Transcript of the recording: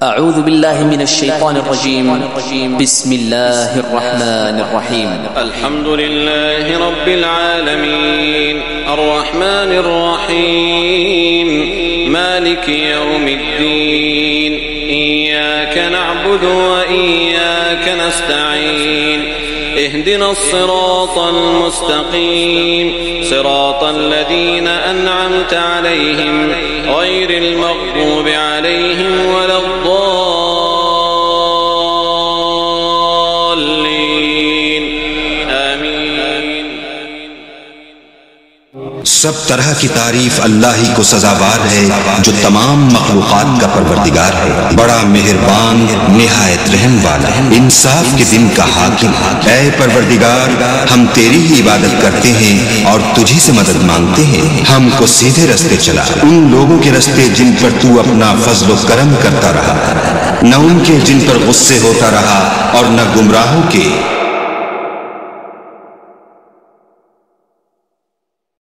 अऊज़ु बिल्लाहि मिनश्शैतानिर्रजीम बिस्मिल्लाहिर्रहमानिर्रहीम अल्हम्दुलिल्लाहि रब्बिल आलमीन अर्रहमानिर्रहीम मालिकि यौमिद्दीन इय्याका नअबुदु व इय्याका नस्तईन इहदिनस सिरातल मुस्तकीम सिरातल लज़ीना अनअमता अलैहिम गैरिल मग़दूबि अलैहिम वलद्दाल्लीन आमीन। सब तरह की तारीफ अल्लाह ही को सजावार है जो तमाम मखलूकात का परवरदिगार है, बड़ा मेहरबान निहायत रहम वाला, इंसाफ के दिन का हाकिम। ऐ परवरदिगार, हम तेरी ही इबादत करते हैं और तुझी से मदद मांगते हैं। हमको सीधे रास्ते चला, उन लोगों के रास्ते जिन पर तू अपना फजल व करम करता रहा, न उनके जिन पर गुस्से होता रहा और न गुमराहों के